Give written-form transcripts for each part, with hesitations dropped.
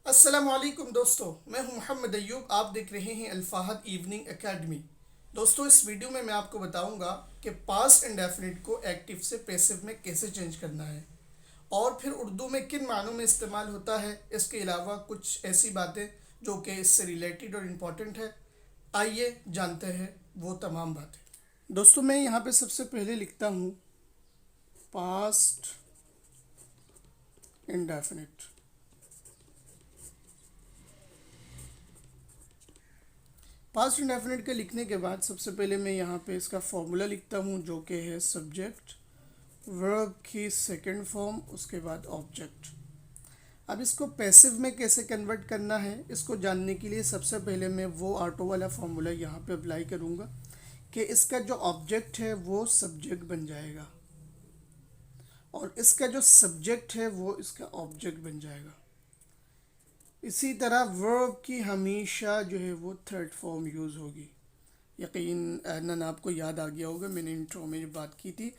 अस्सलामुअलैकुम दोस्तों, मैं हूं मोहम्मद अय्यूब। आप देख रहे हैं अल्फाहद इवनिंग एकेडमी। दोस्तों, इस वीडियो में मैं आपको बताऊंगा कि पास्ट इंडेफिनिट को एक्टिव से पैसिव में कैसे चेंज करना है और फिर उर्दू में किन मानों में इस्तेमाल होता है। इसके अलावा कुछ ऐसी बातें जो कि इससे रिलेटेड और इम्पॉर्टेंट है। आइए जानते हैं वो तमाम बातें। दोस्तों, मैं यहाँ पे सबसे पहले लिखता हूँ पास्ट इंडेफिनिट। पास्ट इंडेफिनिट के लिखने के बाद सबसे पहले मैं यहाँ पे इसका फॉर्मूला लिखता हूँ जो कि है सब्जेक्ट वर्ब की सेकंड फॉर्म, उसके बाद ऑब्जेक्ट। अब इसको पैसिव में कैसे कन्वर्ट करना है इसको जानने के लिए सबसे पहले मैं वो ऑटो वाला फॉर्मूला यहाँ पे अप्लाई करूँगा कि इसका जो ऑब्जेक्ट है वो सब्जेक्ट बन जाएगा और इसका जो सब्जेक्ट है वो इसका ऑब्जेक्ट बन जाएगा। इसी तरह वर्ब की हमेशा जो है वो थर्ड फॉर्म यूज़ होगी। यकीनन आपको याद आ गया होगा, मैंने इंट्रो में जो बात की थी।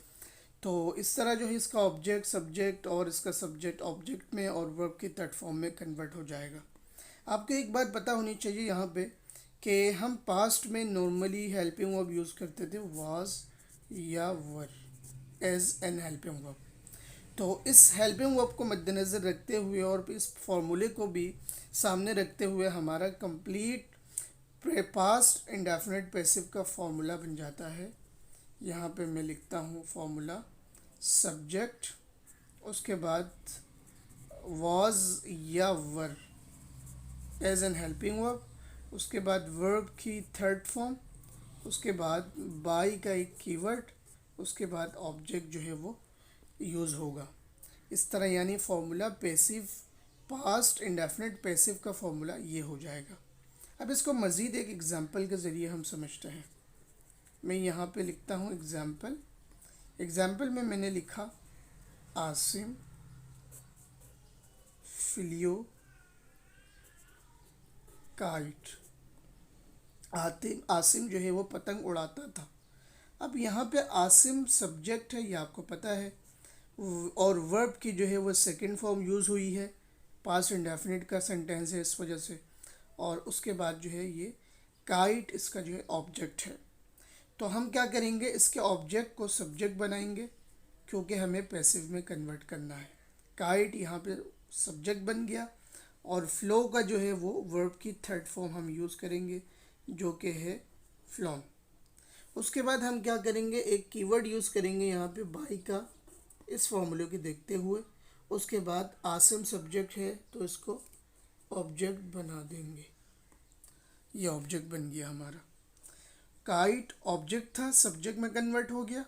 तो इस तरह जो है इसका ऑब्जेक्ट सब्जेक्ट और इसका सब्जेक्ट ऑब्जेक्ट में और वर्ब की थर्ड फॉर्म में कन्वर्ट हो जाएगा। आपको एक बात पता होनी चाहिए यहाँ पे कि हम पास्ट में नॉर्मली हेल्पिंग वर्ब यूज़ करते थे वाज या were as an helping verb. तो इस हेल्पिंग वर्ब को मद्देनज़र रखते हुए और इस फॉर्मूले को भी सामने रखते हुए हमारा कंप्लीट पास्ट इंडेफिनिट पैसिव का फॉर्मूला बन जाता है। यहाँ पे मैं लिखता हूँ फॉर्मूला सब्जेक्ट, उसके बाद वाज या were as an helping verb, उसके बाद वर्ब की थर्ड फॉर्म, उसके बाद बाई का एक कीवर्ड, उसके बाद ऑब्जेक्ट जो है वो यूज़ होगा। इस तरह यानी formula passive past indefinite passive का फॉर्मूला ये हो जाएगा। अब इसको मज़ीद एक एग्ज़ाम्पल के ज़रिए हम समझते हैं। मैं यहाँ पे लिखता हूँ एग्ज़ाम्पल। एग्ज़ाम्पल में मैंने लिखा आसिम फ्लियो काइट। आसिम जो है वो पतंग उड़ाता था। अब यहाँ पे आसिम सब्जेक्ट है, ये आपको पता है, और वर्ब की जो है वो सेकंड फॉर्म यूज़ हुई है। पास्ट इंडेफिनिट का सेंटेंस है इस वजह से। और उसके बाद जो है ये काइट इसका जो है ऑब्जेक्ट है। तो हम क्या करेंगे, इसके ऑब्जेक्ट को सब्जेक्ट बनाएंगे क्योंकि हमें पैसिव में कन्वर्ट करना है। काइट यहाँ पे सब्जेक्ट बन गया और फ्लो का जो है वो वर्ब की थर्ड फॉर्म हम यूज़ करेंगे जो कि है फ्लॉन। उसके बाद हम क्या करेंगे, एक कीवर्ड यूज़ करेंगे यहाँ पे बाई का, इस फॉर्मूले को देखते हुए। उसके बाद आसिम सब्जेक्ट है तो इसको ऑब्जेक्ट बना देंगे। ये ऑब्जेक्ट बन गया हमारा। काइट ऑब्जेक्ट था, सब्जेक्ट में कन्वर्ट हो गया।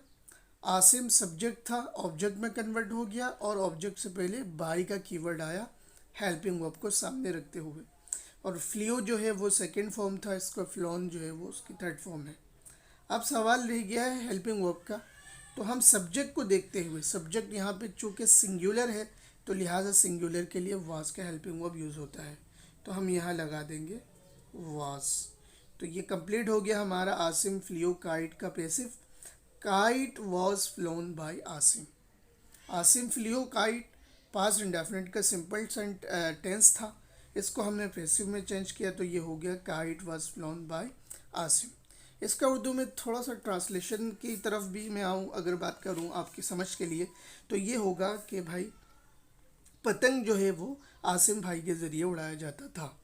आसिम सब्जेक्ट था, ऑब्जेक्ट में कन्वर्ट हो गया और ऑब्जेक्ट से पहले बाई का कीवर्ड आया हेल्पिंग वर्ब को सामने रखते हुए। और फ्लियो जो है वो सेकंड फॉर्म था, इसका फ्लॉन जो है वो उसकी थर्ड फॉर्म है। अब सवाल रह गया है हेल्पिंग वर्ब का। तो हम सब्जेक्ट को देखते हुए, सब्जेक्ट यहाँ पे चूँकि सिंगुलर है तो लिहाजा सिंगुलर के लिए वाज का हेल्पिंग वर्ब यूज़ होता है। तो हम यहाँ लगा देंगे वाज। तो ये कंप्लीट हो गया हमारा आसिम फ्लियो काइट का passive. Kite was flown by Asim. Asim flew kite past indefinite का सिंपल टेंस था, इसको हमने पैसिव में चेंज किया तो ये हो गया kite was flown by Asim. इसका उर्दू में थोड़ा सा ट्रांसलेशन की तरफ भी मैं आऊँ, अगर बात करूँ आपकी समझ के लिए, तो ये होगा कि भाई पतंग जो है वो आसिम भाई के ज़रिए उड़ाया जाता था।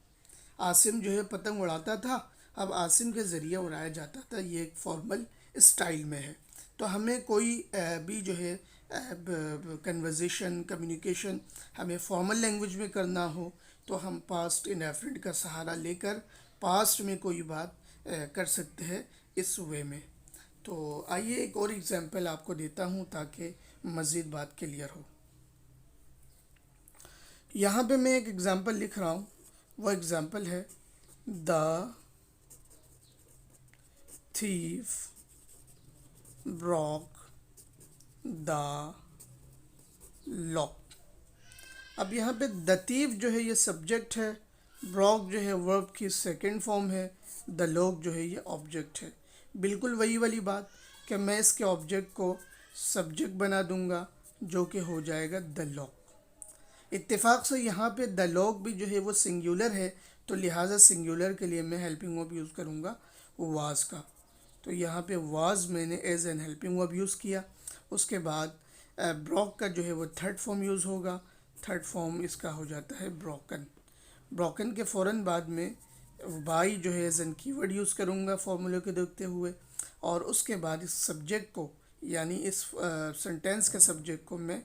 आसिम जो है पतंग उड़ाता था, अब आसिम के ज़रिए उड़ाया जाता था। ये एक फॉर्मल स्टाइल में है। तो हमें कोई भी जो है कन्वर्जेशन कम्युनिकेशन हमें फॉर्मल लैंग्वेज में करना हो तो हम पास्ट इंडेफिनिट का सहारा लेकर पास्ट में कोई बात कर सकते हैं इस वे में। तो आइए एक और एग्जांपल आपको देता हूँ ताकि मज़ीद बात क्लियर हो। यहाँ पे मैं एक एग्जांपल लिख रहा हूँ, वो एग्जांपल है the thief broke the lock। अब यहाँ पे द thief जो है ये सब्जेक्ट है, ब्रॉक जो है वर्ब की सेकंड फॉर्म है, द लॉक जो है ये ऑब्जेक्ट है। बिल्कुल वही वाली बात कि मैं इसके ऑब्जेक्ट को सब्जेक्ट बना दूंगा जो कि हो जाएगा द लॉक। इत्तेफाक से यहाँ पे द लॉग भी जो है वो सिंगुलर है, तो लिहाजा सिंगुलर के लिए मैं हेल्पिंग वर्ब यूज़ करूँगा वाज का। तो यहाँ पे वाज मैंने as an helping verb use किया। उसके बाद ब्रोक का जो है वो थर्ड फॉर्म यूज़ होगा। थर्ड फॉर्म इसका हो जाता है ब्रोकन। ब्रोकन के फ़ौरन बाद में बाई जो है एज एन कीवर्ड यूज़ करूँगा फॉर्मूले को देखते हुए, और उसके बाद इस सब्जेक्ट को यानी इस सेंटेंस के सब्जेक्ट को मैं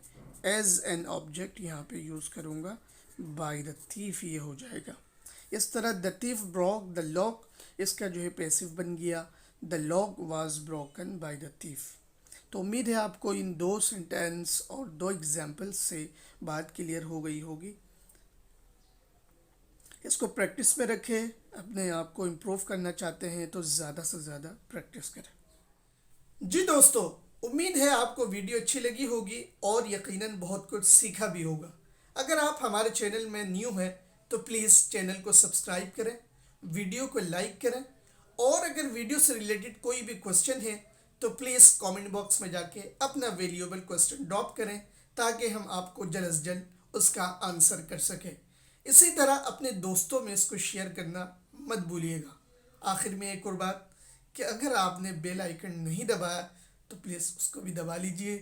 एज एन ऑब्जेक्ट यहाँ पे यूज़ करूँगा बाय द थीफ, ये हो जाएगा। इस तरह the thief broke the lock, इसका जो है पैसिव बन गया, the lock was broken by the thief. तो उम्मीद है आपको इन दो सेंटेंस और दो एग्जाम्पल्स से बात क्लियर हो गई होगी। इसको प्रैक्टिस में रखें। अपने आप को इम्प्रूव करना चाहते हैं तो ज़्यादा से ज़्यादा प्रैक्टिस करें। जी दोस्तों, उम्मीद है आपको वीडियो अच्छी लगी होगी और यकीनन बहुत कुछ सीखा भी होगा। अगर आप हमारे चैनल में न्यू हैं तो प्लीज़ चैनल को सब्सक्राइब करें, वीडियो को लाइक करें, और अगर वीडियो से रिलेटेड कोई भी क्वेश्चन है तो प्लीज़ कमेंट बॉक्स में जाके अपना वैल्यूएबल क्वेश्चन ड्रॉप करें ताकि हम आपको जल्द से जल्द उसका आंसर कर सकें। इसी तरह अपने दोस्तों में इसको शेयर करना मत भूलिएगा। आखिर में एक और बात कि अगर आपने बेल आइकन नहीं दबाया तो प्लीज़ उसको भी दबा लीजिए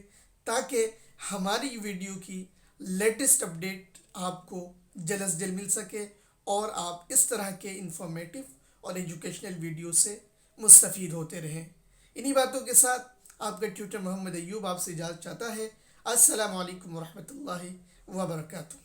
ताकि हमारी वीडियो की लेटेस्ट अपडेट आपको जल्द से जल्द मिल सके और आप इस तरह के इंफॉर्मेटिव और एजुकेशनल वीडियो से मुस्तफ़ीद होते रहें। इन्हीं बातों के साथ आपका ट्यूटर मोहम्मद अय्यूब आपसे इजाज़त चाहता है। अस्सलामु अलैकुम वरहमतुल्लाहि वबरकातुहू।